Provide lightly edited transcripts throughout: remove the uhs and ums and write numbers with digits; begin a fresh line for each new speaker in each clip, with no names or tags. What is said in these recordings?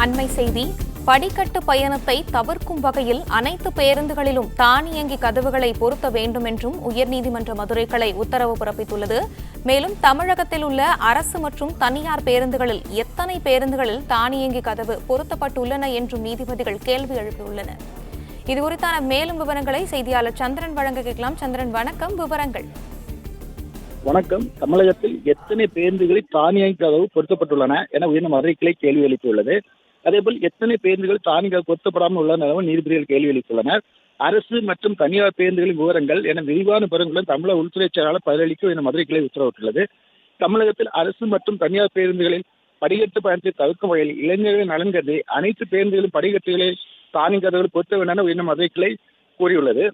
அண்மை செய்தி. படிக்கட்டு பயணத்தை தவிர்க்கும் வகையில் அனைத்து பேருந்துகளிலும் தானியங்கி கதவுகளை பொருத்த வேண்டும் என்றும் உயர்நீதிமன்ற மதுரை கிளை உத்தரவு பிறப்பித்துள்ளது. மேலும் தமிழகத்தில் உள்ள அரசு மற்றும் தனியார் பேருந்துகளில் எத்தனை பேருந்துகளில் தானியங்கி கதவு பொருத்தப்பட்டுள்ளன என்றும் நீதிபதிகள் கேள்வி எழுப்பியுள்ளனர். இதுகுறித்தான மேலும் விவரங்களை செய்தியாளர் சந்திரன் வழங்க கேட்கலாம். சந்திரன், வணக்கம். விவரங்கள்.
வணக்கம். தமிழகத்தில் எத்தனை பேருந்துகளில் தானியங்கி கதவு பொருத்தப்பட்டுள்ளன என உயர்ந்த மதுரை கிளை கேள்வி எழுப்பியுள்ளது. அதேபோல் எத்தனை பேருந்துகள் தானியங்கி பொருத்தப்படாமல் உள்ளன என நீதிபதிகள் கேள்வி எழுப்பியுள்ளனர். அரசு மற்றும் தனியார் பேருந்துகளின் விவரங்கள் என விரிவான விவரங்களுடன் தமிழக உள்துறை செயலாளர் பதிலளிக்க என மதுரை கிளை உத்தரவிட்டுள்ளது. தமிழகத்தில் அரசு மற்றும் தனியார் பேருந்துகளில் படிக்கட்டு பயணத்தை தவிர்க்கும் வகையில் இளைஞர்களின் நலன் கருதி அனைத்து பேருந்துகளின் படிக்கட்டுகளில் தானியங்கி கதவுகள் பொருத்த வேண்டும் என உயர்ந்த மதுரை கிளை கூறியுள்ளது.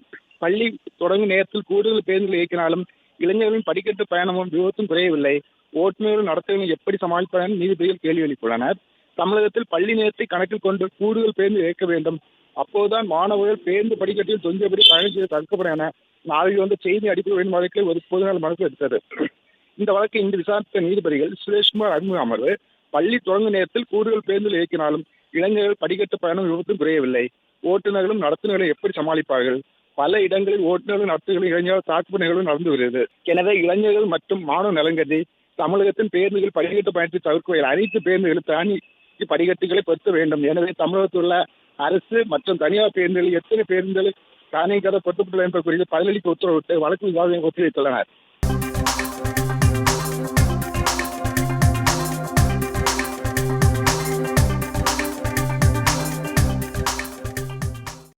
பள்ளி தொடங்கும் நேரத்தில் கூடுதல் பேருந்துகள் இயக்கினாலும் இளைஞர்களின் படிக்கட்டு பயணமும் விபத்தும் குறையவில்லை. ஓட்டுநர்கள் நடத்துவதை எப்படி சமாளிப்பார் என நீதிபதிகள் கேள்வி எழுப்பியுள்ளனர். தமிழகத்தில் பள்ளி நேரத்தை கணக்கில் கொண்டு கூடுதல் பேருந்து இயக்க வேண்டும். அப்போதுதான் மாணவர்கள் பேருந்து படிக்கட்டில் தொங்கியபடி பயணம் செய்து தடுக்கப்படும் என நாளைக்கு வந்த செய்தி அடிப்படை உயர்ந்த வழக்கில் ஒரு பொதுநல மனு எடுத்தது. இந்த வழக்கை இன்று விசாரித்த நீதிபதிகள் சுரேஷ்குமார் அறிமுக அமர்வு, பள்ளி தொடங்கும் நேரத்தில் கூடுதல் பேருந்துகள் இயக்கினாலும் இளைஞர்கள் படிக்கட்டு பயணம் விபத்தும் குறையவில்லை. ஓட்டுநர்களும் நடத்துனர்களை எப்படி சமாளிப்பார்கள்? பல இடங்களில் ஓட்டுநர்கள் நடத்துகளில் இளைஞர்கள் தாக்குப்பு நிகழ்வு நடந்து வருகிறது. எனவே இளைஞர்கள் மற்றும் மாணவ நலன் கருதி தமிழகத்தின் பேருந்துகள் படிக்கட்டு பயணத்தை தவிர்க்க அனைத்து பேருந்துகளும் தானி படிக்கட்டுகளை பொருத்த வேண்டும். எனவே தமிழகத்தில் உள்ள அரசு மற்றும் தனியார் பேருந்துகளில் எத்தனை பேருந்துகள் தானியங்கி கதவு பொருத்தப்பட்டுள்ளன என்பது குறித்து பதிலளிக்க உத்தரவிட்டு வழக்கு விவாதம் ஒத்திவைத்துள்ளனர்.